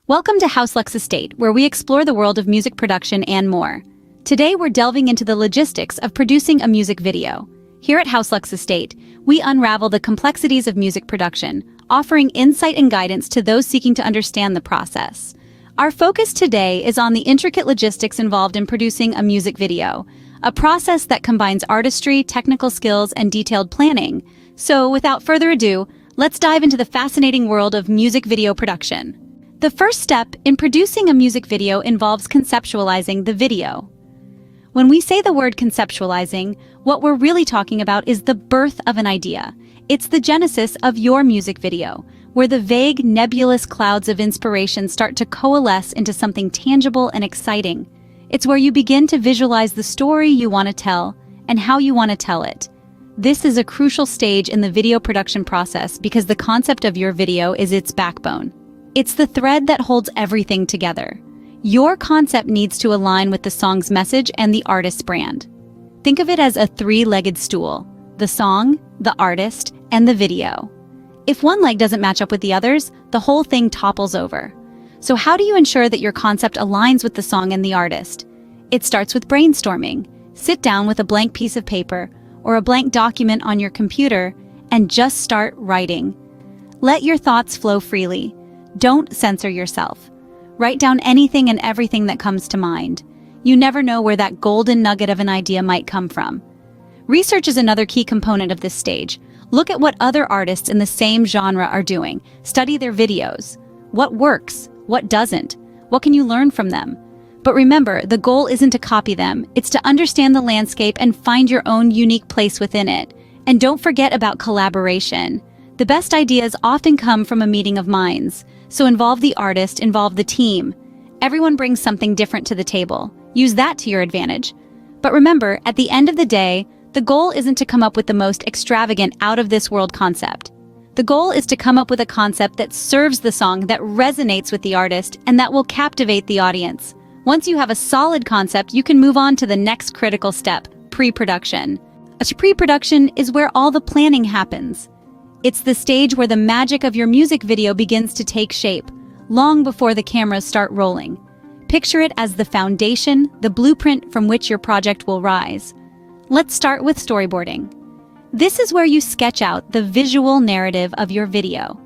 Welcome to House Lux Estate, where we explore the world of music production and more. Today we're delving into the logistics of producing a music video. Here at House Lux Estate, we unravel the complexities of music production, offering insight and guidance to those seeking to understand the process. Our focus today is on the intricate logistics involved in producing a music video, a process that combines artistry, technical skills, and detailed planning. So, without further ado, let's dive into the fascinating world of music video production. The first step in producing a music video involves conceptualizing the video. When we say the word conceptualizing, what we're really talking about is the birth of an idea. It's the genesis of your music video, where the vague, nebulous clouds of inspiration start to coalesce into something tangible and exciting. It's where you begin to visualize the story you want to tell and how you want to tell it. This is a crucial stage in the video production process because the concept of your video is its backbone. It's the thread that holds everything together. Your concept needs to align with the song's message and the artist's brand. Think of it as a three-legged stool: the song, the artist, and the video. If one leg doesn't match up with the others, the whole thing topples over. So how do you ensure that your concept aligns with the song and the artist? It starts with brainstorming. Sit down with a blank piece of paper or a blank document on your computer and just start writing. Let your thoughts flow freely. Don't censor yourself. Write down anything and everything that comes to mind. You never know where that golden nugget of an idea might come from. Research is another key component of this stage. Look at what other artists in the same genre are doing. Study their videos. What works? What doesn't? What can you learn from them? But remember, the goal isn't to copy them. It's to understand the landscape and find your own unique place within it. And don't forget about collaboration. The best ideas often come from a meeting of minds. So involve the artist, involve the team. Everyone brings something different to the table. Use that to your advantage. But remember, at the end of the day, the goal isn't to come up with the most extravagant, out-of-this-world concept. The goal is to come up with a concept that serves the song, that resonates with the artist, and that will captivate the audience. Once you have a solid concept, you can move on to the next critical step: pre-production. Pre-production is where all the planning happens. It's the stage where the magic of your music video begins to take shape, long before the cameras start rolling. Picture it as the foundation, the blueprint from which your project will rise. Let's start with storyboarding. This is where you sketch out the visual narrative of your video.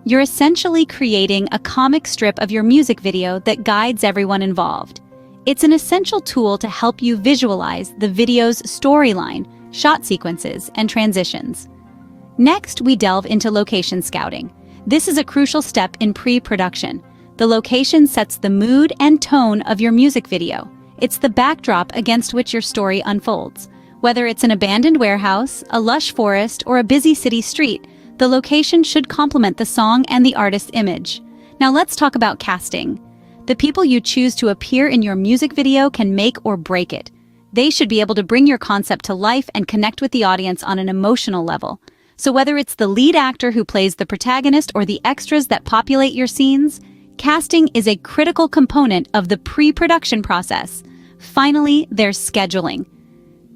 You're essentially creating a comic strip of your music video that guides everyone involved. It's an essential tool to help you visualize the video's storyline, shot sequences, and transitions. Next, we delve into location scouting. This is a crucial step in pre-production. The location sets the mood and tone of your music video. It's the backdrop against which your story unfolds. Whether it's an abandoned warehouse, a lush forest, or a busy city street, the location should complement the song and the artist's image. Now let's talk about casting. The people you choose to appear in your music video can make or break it. They should be able to bring your concept to life and connect with the audience on an emotional level. So whether it's the lead actor who plays the protagonist or the extras that populate your scenes, casting is a critical component of the pre-production process. Finally, there's scheduling.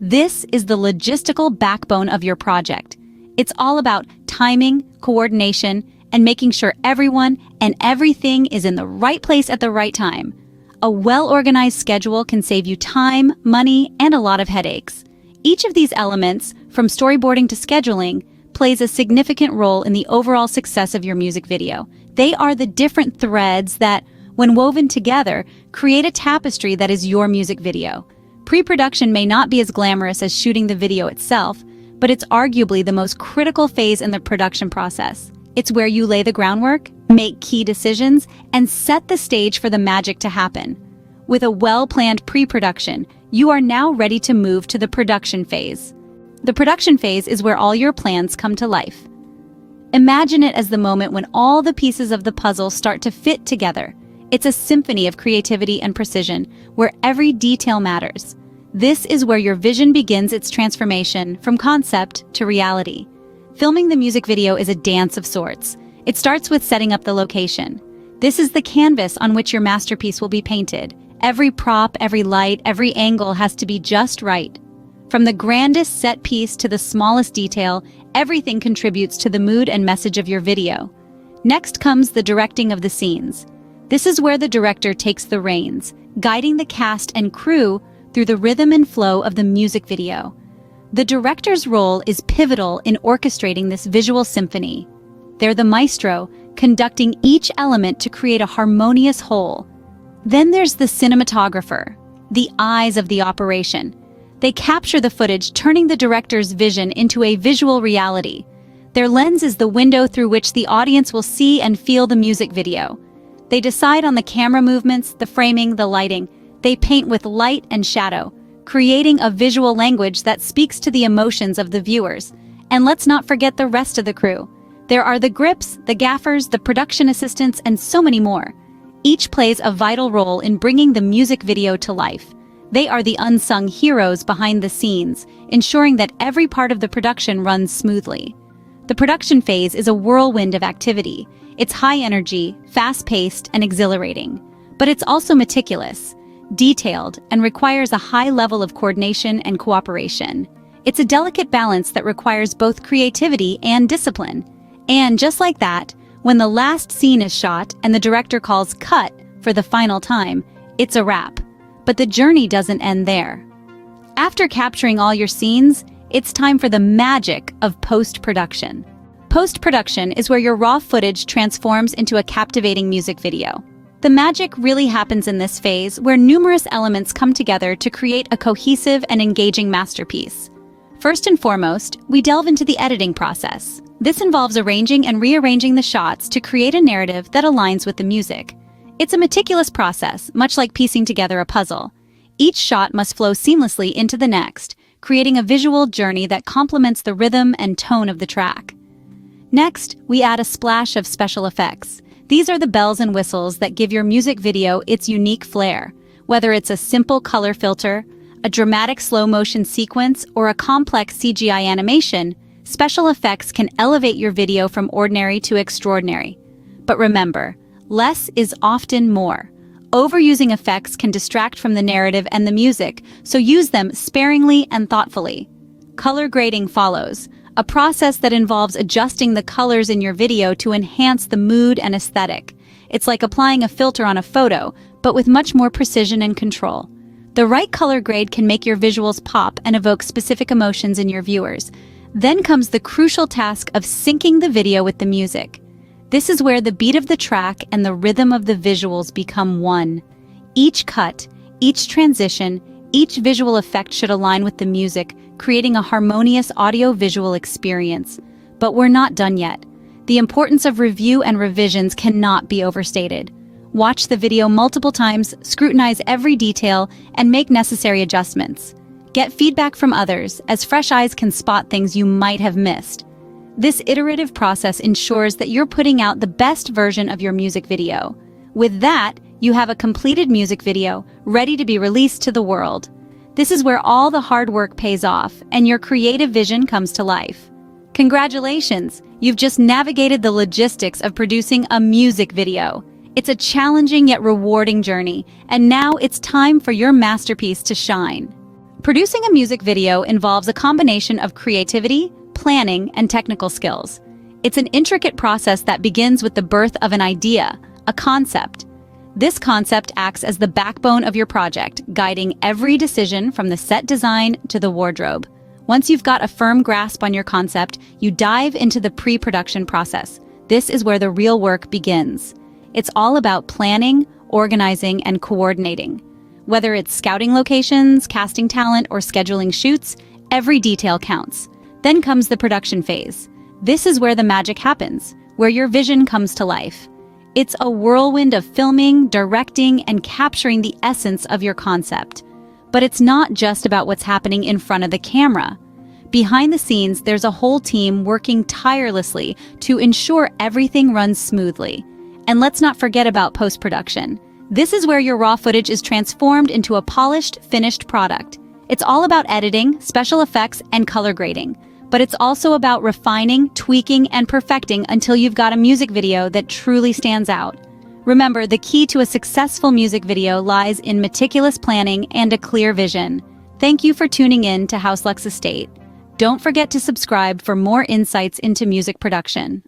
This is the logistical backbone of your project. It's all about timing, coordination, and making sure everyone and everything is in the right place at the right time. A well-organized schedule can save you time, money, and a lot of headaches. Each of these elements, from storyboarding to scheduling, plays a significant role in the overall success of your music video. They are the different threads that, when woven together, create a tapestry that is your music video. Pre-production may not be as glamorous as shooting the video itself, but it's arguably the most critical phase in the production process. It's where you lay the groundwork, make key decisions, and set the stage for the magic to happen. With a well-planned pre-production, you are now ready to move to the production phase. The production phase is where all your plans come to life. Imagine it as the moment when all the pieces of the puzzle start to fit together. It's a symphony of creativity and precision, where every detail matters. This is where your vision begins its transformation from concept to reality. Filming the music video is a dance of sorts. It starts with setting up the location. This is the canvas on which your masterpiece will be painted. Every prop, every light, every angle has to be just right. From the grandest set piece to the smallest detail, everything contributes to the mood and message of your video. Next comes the directing of the scenes. This is where the director takes the reins, guiding the cast and crew through the rhythm and flow of the music video. The director's role is pivotal in orchestrating this visual symphony. They're the maestro, conducting each element to create a harmonious whole. Then there's the cinematographer, the eyes of the operation. They capture the footage, turning the director's vision into a visual reality. Their lens is the window through which the audience will see and feel the music video. They decide on the camera movements, the framing, the lighting. They paint with light and shadow, creating a visual language that speaks to the emotions of the viewers. And let's not forget the rest of the crew. There are the grips, the gaffers, the production assistants, and so many more. Each plays a vital role in bringing the music video to life. They are the unsung heroes behind the scenes, ensuring that every part of the production runs smoothly. The production phase is a whirlwind of activity. It's high energy, fast-paced, and exhilarating. But it's also meticulous, detailed, and requires a high level of coordination and cooperation. It's a delicate balance that requires both creativity and discipline. And just like that, when the last scene is shot and the director calls cut for the final time, it's a wrap. But the journey doesn't end there. After capturing all your scenes, it's time for the magic of post-production. Post-production is where your raw footage transforms into a captivating music video. The magic really happens in this phase, where numerous elements come together to create a cohesive and engaging masterpiece. First and foremost, we delve into the editing process. This involves arranging and rearranging the shots to create a narrative that aligns with the music. It's a meticulous process, much like piecing together a puzzle. Each shot must flow seamlessly into the next, creating a visual journey that complements the rhythm and tone of the track. Next, we add a splash of special effects. These are the bells and whistles that give your music video its unique flair. Whether it's a simple color filter, a dramatic slow-motion sequence, or a complex CGI animation, special effects can elevate your video from ordinary to extraordinary. But remember, less is often more. Overusing effects can distract from the narrative and the music, so use them sparingly and thoughtfully. Color grading follows, a process that involves adjusting the colors in your video to enhance the mood and aesthetic. It's like applying a filter on a photo, but with much more precision and control. The right color grade can make your visuals pop and evoke specific emotions in your viewers. Then comes the crucial task of syncing the video with the music. This is where the beat of the track and the rhythm of the visuals become one. Each cut, each transition, each visual effect should align with the music, creating a harmonious audio-visual experience. But we're not done yet. The importance of review and revisions cannot be overstated. Watch the video multiple times, scrutinize every detail, and make necessary adjustments. Get feedback from others, as fresh eyes can spot things you might have missed. This iterative process ensures that you're putting out the best version of your music video. With that, you have a completed music video, ready to be released to the world. This is where all the hard work pays off, and your creative vision comes to life. Congratulations! You've just navigated the logistics of producing a music video. It's a challenging yet rewarding journey, and now it's time for your masterpiece to shine. Producing a music video involves a combination of creativity, planning, and technical skills. It's an intricate process that begins with the birth of an idea, a concept. This concept acts as the backbone of your project, guiding every decision from the set design to the wardrobe. Once you've got a firm grasp on your concept, you dive into the pre-production process. This is where the real work begins. It's all about planning, organizing, and coordinating. Whether it's scouting locations, casting talent, or scheduling shoots, every detail counts. Then comes the production phase. This is where the magic happens, where your vision comes to life. It's a whirlwind of filming, directing, and capturing the essence of your concept. But it's not just about what's happening in front of the camera. Behind the scenes, there's a whole team working tirelessly to ensure everything runs smoothly. And let's not forget about post-production. This is where your raw footage is transformed into a polished, finished product. It's all about editing, special effects, and color grading. But it's also about refining, tweaking, and perfecting until you've got a music video that truly stands out. Remember, the key to a successful music video lies in meticulous planning and a clear vision. Thank you for tuning in to HouseLux Estate. Don't forget to subscribe for more insights into music production.